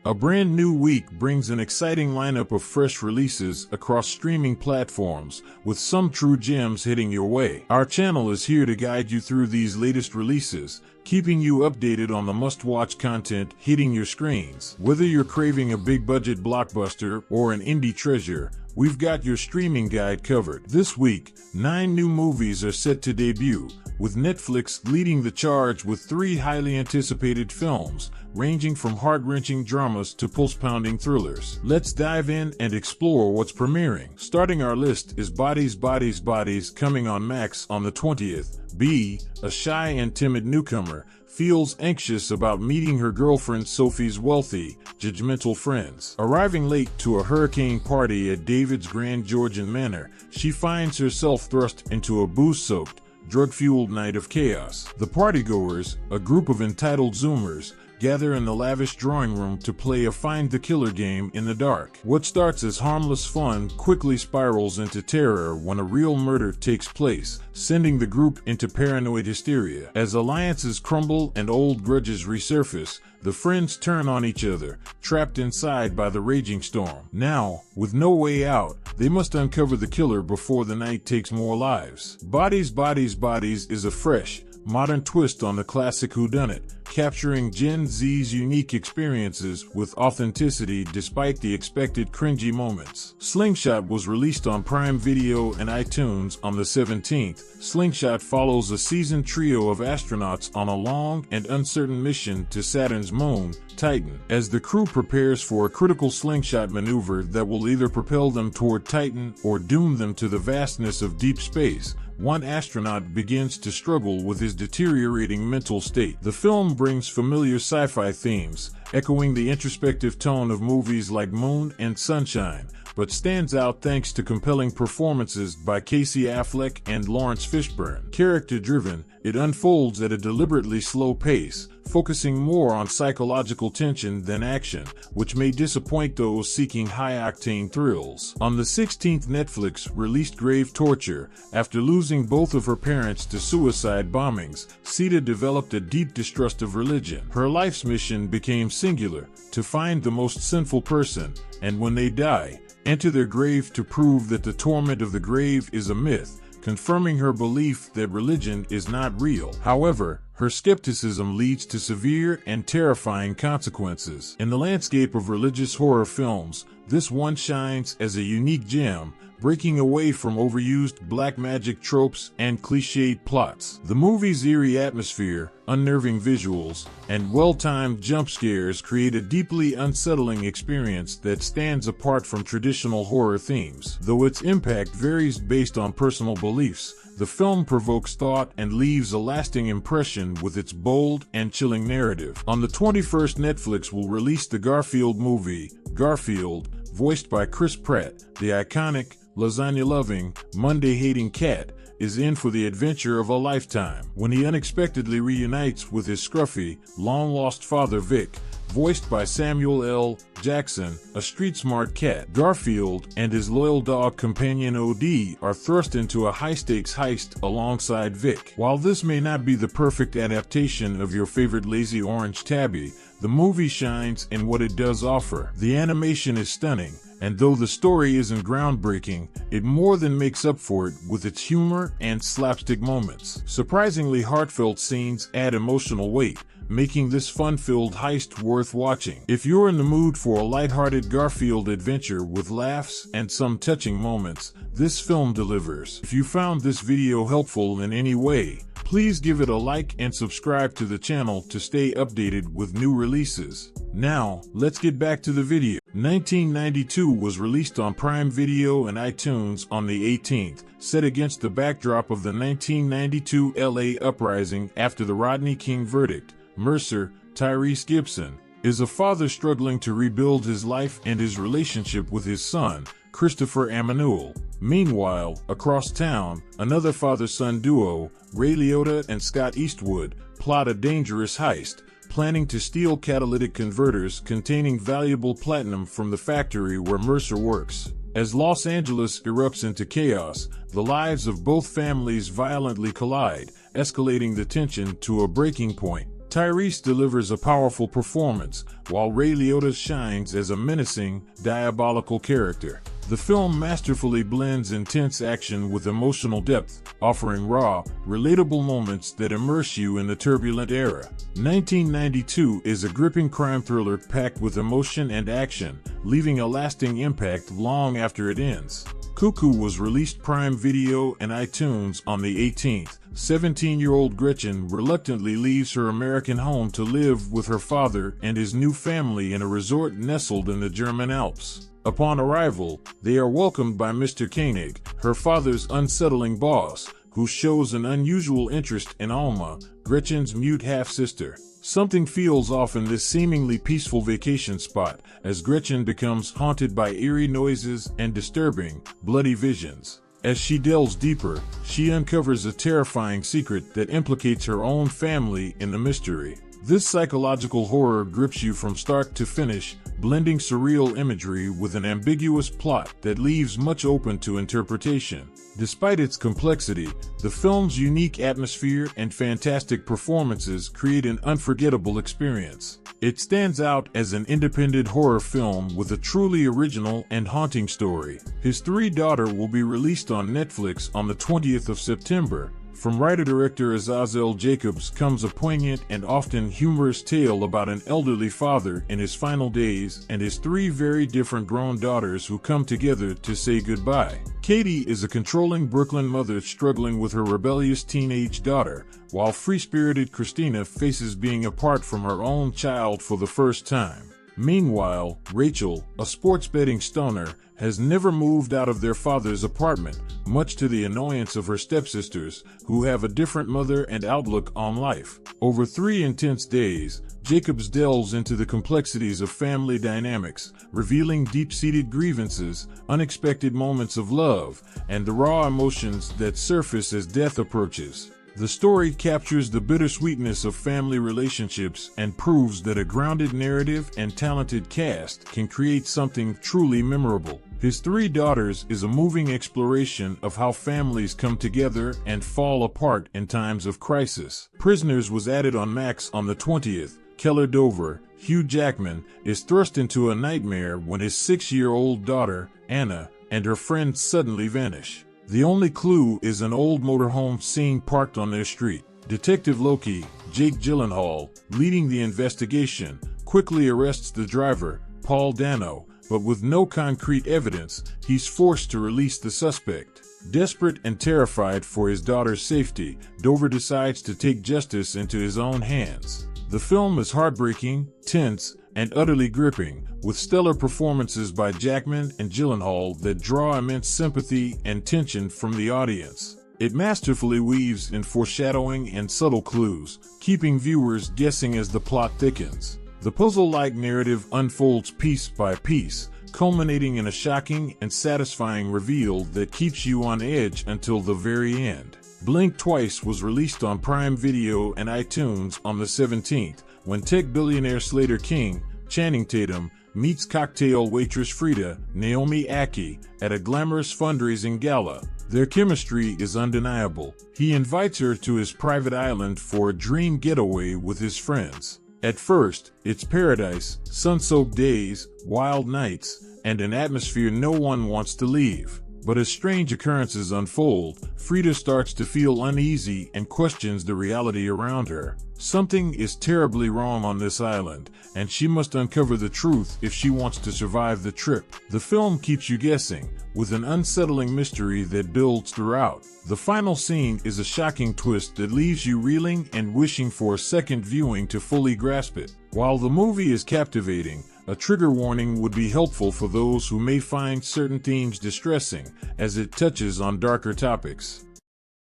A brand new week brings an exciting lineup of fresh releases across streaming platforms, with some true gems hitting your way. Our channel is here to guide you through these latest releases, keeping you updated on the must-watch content hitting your screens. Whether you're craving a big-budget blockbuster or an indie treasure, we've got your streaming guide covered. This week, 9 new movies are set to debut, with Netflix leading the charge with 3 highly anticipated films, ranging from heart-wrenching dramas to pulse-pounding thrillers. Let's dive in and explore what's premiering. Starting our list is Bodies, Bodies, Bodies, coming on Max on the 20th. B, a shy and timid newcomer, feels anxious about meeting her girlfriend Sophie's wealthy, judgmental friends. Arriving late to a hurricane party at David's Grand Georgian Manor, she finds herself thrust into a booze-soaked, drug-fueled night of chaos. The partygoers, a group of entitled Zoomers, gather in the lavish drawing room to play a find-the-killer game in the dark. What starts as harmless fun quickly spirals into terror when a real murder takes place, sending the group into paranoid hysteria. As alliances crumble and old grudges resurface, the friends turn on each other, trapped inside by the raging storm. Now, with no way out, they must uncover the killer before the night takes more lives. Bodies, Bodies, Bodies is a fresh, modern twist on the classic whodunit, capturing Gen Z's unique experiences with authenticity despite the expected cringy moments. Slingshot was released on Prime Video and iTunes on the 17th. Slingshot follows a seasoned trio of astronauts on a long and uncertain mission to Saturn's moon, Titan. As the crew prepares for a critical slingshot maneuver that will either propel them toward Titan or doom them to the vastness of deep space, one astronaut begins to struggle with his deteriorating mental state. The film brings familiar sci-fi themes, echoing the introspective tone of movies like Moon and Sunshine, but stands out thanks to compelling performances by Casey Affleck and Lawrence Fishburne. Character-driven, it unfolds at a deliberately slow pace, focusing more on psychological tension than action, which may disappoint those seeking high-octane thrills. On the 16th, Netflix released Grave Torture. After losing both of her parents to suicide bombings, Sita developed a deep distrust of religion. Her life's mission became singular: to find the most sinful person, and when they die, enter their grave to prove that the torment of the grave is a myth, confirming her belief that religion is not real. However, her skepticism leads to severe and terrifying consequences. In the landscape of religious horror films, this one shines as a unique gem, breaking away from overused black magic tropes and cliched plots. The movie's eerie atmosphere, unnerving visuals, and well-timed jump scares create a deeply unsettling experience that stands apart from traditional horror themes. Though its impact varies based on personal beliefs, the film provokes thought and leaves a lasting impression with its bold and chilling narrative. On the 21st, Netflix will release the Garfield movie, Garfield, voiced by Chris Pratt. The iconic, lasagna-loving, Monday-hating cat is in for the adventure of a lifetime when he unexpectedly reunites with his scruffy, long-lost father Vic, voiced by Samuel L. Jackson, a street-smart cat. Garfield and his loyal dog companion OD are thrust into a high-stakes heist alongside Vic. While this may not be the perfect adaptation of your favorite Lazy Orange Tabby, the movie shines in what it does offer. The animation is stunning, and though the story isn't groundbreaking, it more than makes up for it with its humor and slapstick moments. Surprisingly heartfelt scenes add emotional weight, making this fun-filled heist worth watching. If you're in the mood for a lighthearted Garfield adventure with laughs and some touching moments, this film delivers. If you found this video helpful in any way, please give it a like and subscribe to the channel to stay updated with new releases. Now, let's get back to the video. 1992 was released on Prime Video and iTunes on the 18th, set against the backdrop of the 1992 LA uprising after the Rodney King verdict. Mercer, Tyrese Gibson, is a father struggling to rebuild his life and his relationship with his son, Christopher Emmanuel. Meanwhile, across town, another father-son duo, Ray Liotta and Scott Eastwood, plot a dangerous heist, planning to steal catalytic converters containing valuable platinum from the factory where Mercer works. As Los Angeles erupts into chaos, the lives of both families violently collide, escalating the tension to a breaking point. Tyrese delivers a powerful performance, while Ray Liotta shines as a menacing, diabolical character. The film masterfully blends intense action with emotional depth, offering raw, relatable moments that immerse you in the turbulent era. 1992 is a gripping crime thriller packed with emotion and action, leaving a lasting impact long after it ends. Cuckoo was released Prime Video and iTunes on the 18th. 17-year-old Gretchen reluctantly leaves her American home to live with her father and his new family in a resort nestled in the German Alps. Upon arrival, they are welcomed by Mr. Koenig, her father's unsettling boss, who shows an unusual interest in Alma, Gretchen's mute half-sister. Something feels off in this seemingly peaceful vacation spot, as Gretchen becomes haunted by eerie noises and disturbing, bloody visions. As she delves deeper, she uncovers a terrifying secret that implicates her own family in the mystery. This psychological horror grips you from start to finish, blending surreal imagery with an ambiguous plot that leaves much open to interpretation. Despite its complexity, the film's unique atmosphere and fantastic performances create an unforgettable experience. It stands out as an independent horror film with a truly original and haunting story. His Three Daughter will be released on Netflix on the 20th of September. From writer-director Azazel Jacobs comes a poignant and often humorous tale about an elderly father in his final days and his three very different grown daughters who come together to say goodbye. Katie is a controlling Brooklyn mother struggling with her rebellious teenage daughter, while free-spirited Christina faces being apart from her own child for the first time. Meanwhile, Rachel, a sports betting stoner, has never moved out of their father's apartment, much to the annoyance of her stepsisters, who have a different mother and outlook on life. Over 3 intense days, Jacobs delves into the complexities of family dynamics, revealing deep-seated grievances, unexpected moments of love, and the raw emotions that surface as death approaches. The story captures the bittersweetness of family relationships and proves that a grounded narrative and talented cast can create something truly memorable. His Three Daughters is a moving exploration of how families come together and fall apart in times of crisis. Prisoners was added on Max on the 20th. Keller Dover, Hugh Jackman, is thrust into a nightmare when his 6-year-old daughter, Anna, and her friends suddenly vanish. The only clue is an old motorhome seen parked on their street. Detective Loki, Jake Gyllenhaal, leading the investigation, quickly arrests the driver, Paul Dano, but with no concrete evidence, he's forced to release the suspect. Desperate and terrified for his daughter's safety, Dover decides to take justice into his own hands. The film is heartbreaking, tense, and utterly gripping, with stellar performances by Jackman and Gyllenhaal that draw immense sympathy and tension from the audience. It masterfully weaves in foreshadowing and subtle clues, keeping viewers guessing as the plot thickens. The puzzle-like narrative unfolds piece by piece, culminating in a shocking and satisfying reveal that keeps you on edge until the very end. Blink Twice was released on Prime Video and iTunes on the 17th, when tech billionaire Slater King, Channing Tatum, meets cocktail waitress Frida, Naomi Aki, at a glamorous fundraising gala. Their chemistry is undeniable. He invites her to his private island for a dream getaway with his friends. At first, it's paradise, sun-soaked days, wild nights, and an atmosphere no one wants to leave. But as strange occurrences unfold, Frida starts to feel uneasy and questions the reality around her. Something is terribly wrong on this island, and she must uncover the truth if she wants to survive the trip. The film keeps you guessing, with an unsettling mystery that builds throughout. The final scene is a shocking twist that leaves you reeling and wishing for a second viewing to fully grasp it. While the movie is captivating, a trigger warning would be helpful for those who may find certain themes distressing, as it touches on darker topics.